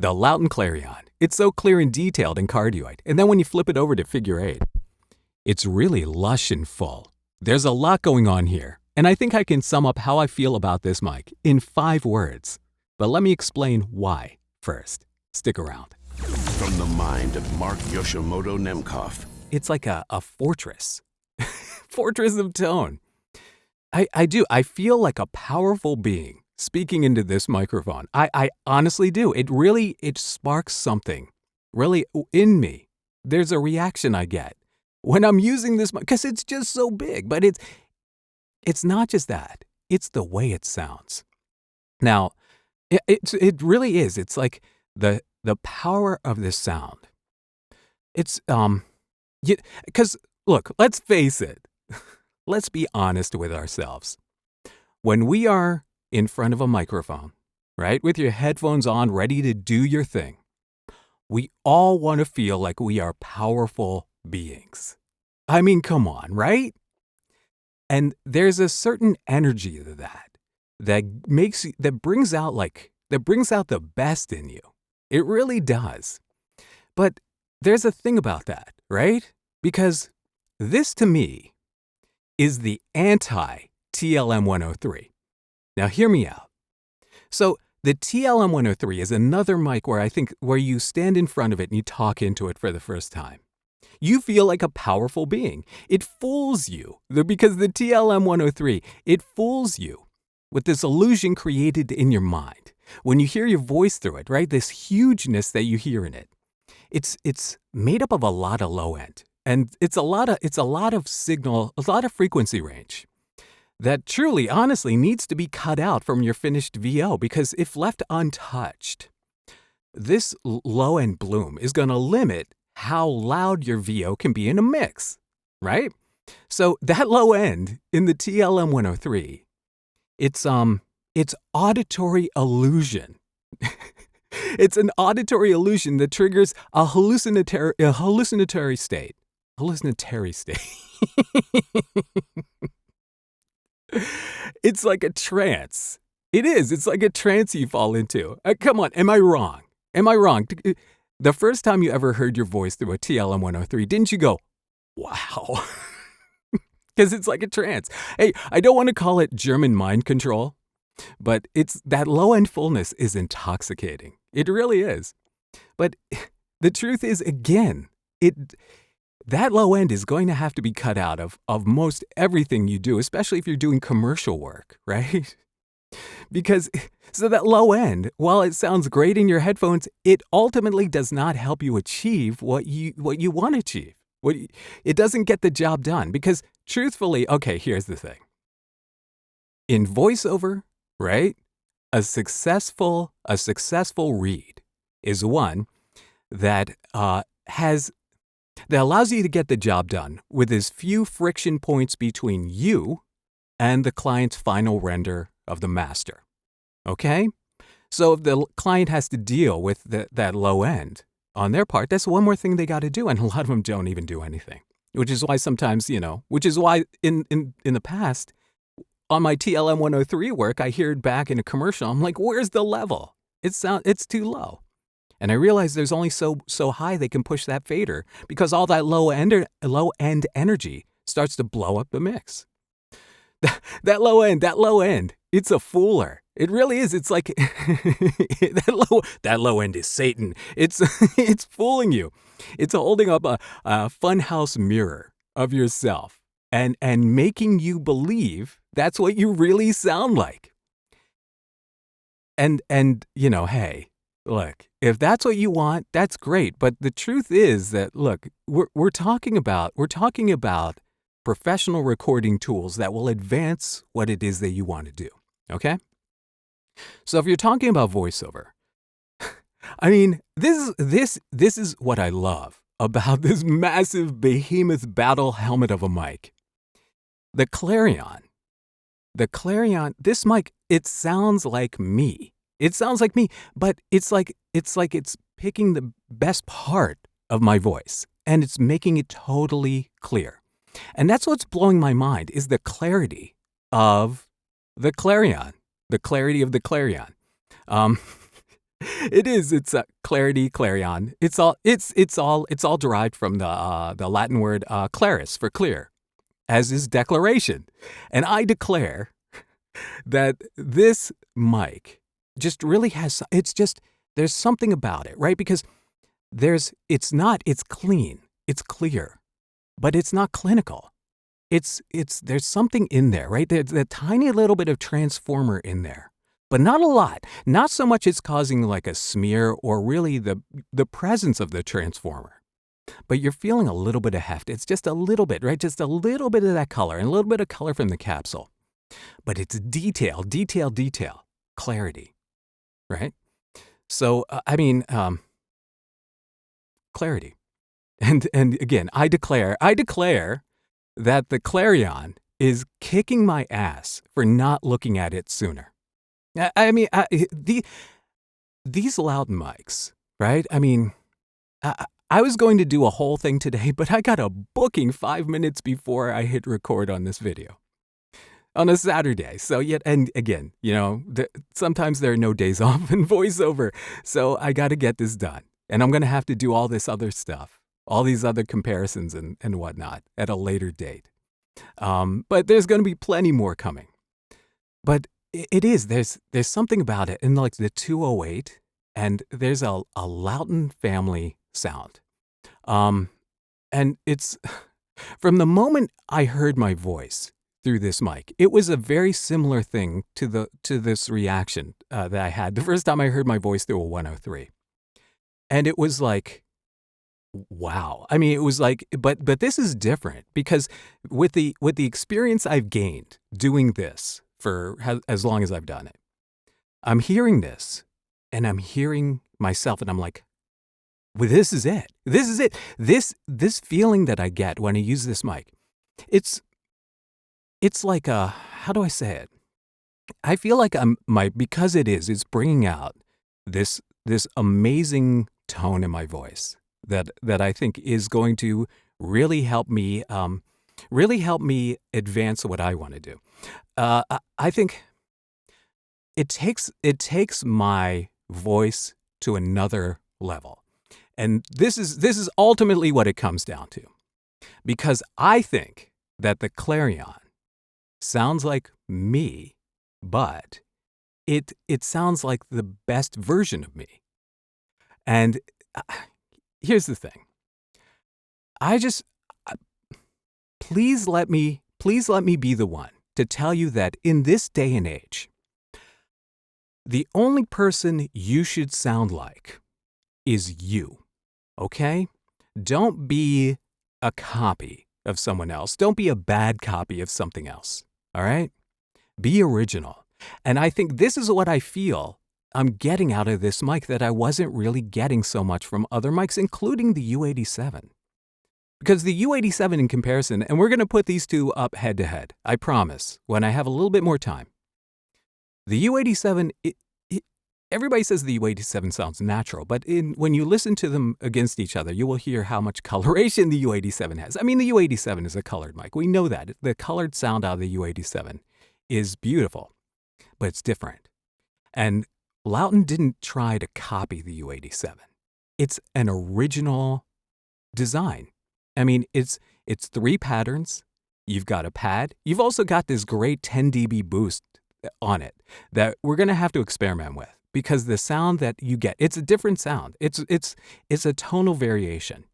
The Lauten Clarion. It's so clear and detailed in cardioid. And then when you flip it over to figure 8, it's really lush and full. There's a lot going on here. And I think I can sum up how I feel about this mic in 5 words. But let me explain why first. Stick around. From the mind of Mark Yoshimoto Nemkov. It's like a fortress. Fortress of tone. I do. I feel like a powerful being speaking into this microphone. I honestly do. It sparks something really in me. There's a reaction I get when I'm using this mic because it's just so big. But it's not just that. It's the way it sounds. Now, it really is. It's like the power of this sound. It's because look, let's face it. Let's be honest with ourselves. When we are in front of a microphone, right, with your headphones on, ready to do your thing, we all want to feel like we are powerful beings. I mean, come on, right? And there's a certain energy to that brings out the best in you. It really does. But there's a thing about that, right? Because this to me is the anti-TLM 103. Now hear me out. So the TLM 103 is another mic where you stand in front of it and you talk into it for the first time. You feel like a powerful being. It fools you because the TLM 103, it fools you with this illusion created in your mind. When you hear your voice through it, right? This hugeness that you hear in it. It's made up of a lot of low end. And it's a lot of signal, a lot of frequency range that truly, honestly, needs to be cut out from your finished VO because if left untouched, this low-end bloom is going to limit how loud your VO can be in a mix, right? So that low end in the TLM 103, it's auditory illusion. It's an auditory illusion that triggers a hallucinatory state. Hallucinatory state. It's like a trance. It is. It's like a trance you fall into. Come on. Am I wrong? Am I wrong? The first time you ever heard your voice through a TLM 103, didn't you go, wow? Because it's like a trance. Hey, I don't want to call it German mind control, but it's that low-end fullness is intoxicating. It really is. But the truth is, again, that low end is going to have to be cut out of most everything you do, especially if you're doing commercial work, right? Because so that low end, while it sounds great in your headphones, it ultimately does not help you achieve what you want to achieve. It doesn't get the job done because truthfully, okay, here's the thing. In voiceover, right? A successful read is one that allows you to get the job done with as few friction points between you and the client's final render of the master. Okay? So if the client has to deal with that low end on their part, that's one more thing they got to do, and a lot of them don't even do anything. Which is why sometimes, which is why in the past, on my TLM 103 work, I hear it back in a commercial. I'm like, where's the level? It's too low. And I realize there's only so high they can push that fader because all that low end energy starts to blow up the mix. That low end, it's a fooler. It really is. It's like that low end is Satan. It's fooling you. It's holding up a funhouse mirror of yourself and making you believe that's what you really sound like. And hey, look, if that's what you want, that's great. But the truth is that, look, we're talking about professional recording tools that will advance what it is that you want to do. Okay? So if you're talking about voiceover, I mean, this is what I love about this massive behemoth battle helmet of a mic. The Clarion, this mic, it sounds like me. It sounds like me, but it's like it's picking the best part of my voice and it's making it totally clear. And that's what's blowing my mind is the clarity of the Clarion. The clarity of the Clarion. It is. It's clarity, clarion. It's all derived from the Latin word claris for clear, as is declaration. And I declare that this mic just really has. It's just there's something about it, right? Because it's clean, it's clear, but it's not clinical. There's something in there, right? There's a tiny little bit of transformer in there, but not a lot. Not so much it's causing like a smear or really the presence of the transformer. But you're feeling a little bit of heft. It's just a little bit, right? Just a little bit of that color and a little bit of color from the capsule. But it's detail, detail, detail, clarity, right? So, clarity. And again, I declare that the Clarion is kicking my ass for not looking at it sooner. These Lauten mics, right? I was going to do a whole thing today, but I got a booking 5 minutes before I hit record on this video on a Saturday. So and again, sometimes there are no days off in voiceover. So I got to get this done. And I'm going to have to do all this other stuff, all these other comparisons and whatnot at a later date. But there's going to be plenty more coming. But there's something about it. And like the 208, and there's a Lauten family sound. And it's from the moment I heard my voice through this mic, it was a very similar thing to this reaction that I had the first time I heard my voice through a 103. And it was like, wow. It was like, but this is different because with the experience I've gained doing this for as long as I've done it, I'm hearing this and I'm hearing myself and I'm like, well, this is it. This is it. This feeling that I get when I use this mic, it's like how do I say it? I feel like because it's bringing out this amazing tone in my voice that I think is going to really help me advance what I want to do. I think it takes my voice to another level, and this is ultimately what it comes down to, because I think that the Clarion sounds like me, but it sounds like the best version of me. And here's the thing. Please let me be the one to tell you that in this day and age, the only person you should sound like is you, okay? Don't be a copy of someone else. Don't be a bad copy of something else, all right? Be original. And I think this is what I feel I'm getting out of this mic that I wasn't really getting so much from other mics, including the U87. Because the U87 in comparison, and we're going to put these two up head to head, I promise, when I have a little bit more time. The U87, everybody says the U87 sounds natural, but when you listen to them against each other, you will hear how much coloration the U87 has. The U87 is a colored mic. We know that. The colored sound out of the U87 is beautiful, but it's different. And Lauten didn't try to copy the U87. It's an original design. It's 3 patterns. You've got a pad. You've also got this great 10 dB boost on it that we're going to have to experiment with, because the sound that you get, it's a different sound. It's a tonal variation.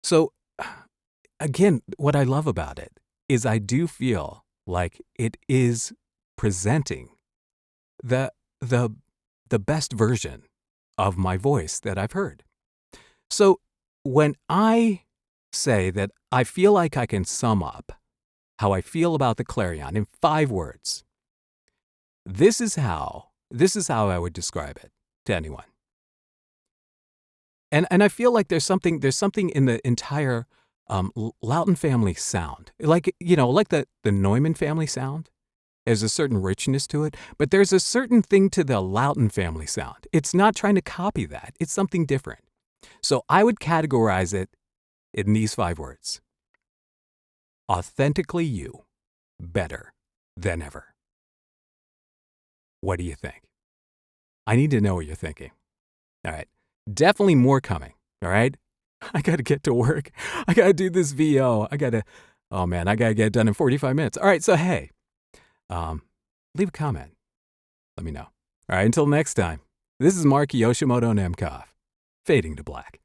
So again, what I love about it is I do feel like it is presenting the best version of my voice that I've heard. So when I say that I feel like I can sum up how I feel about the Clarion in 5 words, this is how I would describe it to anyone. And I feel like there's something in the entire Lauten family sound, like the Neumann family sound. There's a certain richness to it, but there's a certain thing to the Lauten family sound. It's not trying to copy that. It's something different. So I would categorize it in these 5 words. Authentically you, better than ever. What do you think? I need to know what you're thinking. All right. Definitely more coming. All right. I got to get to work. I got to do this VO. I got to get it done in 45 minutes. All right. So, hey, leave a comment. Let me know. All right. Until next time, this is Mark Yoshimoto Nemkov, fading to black.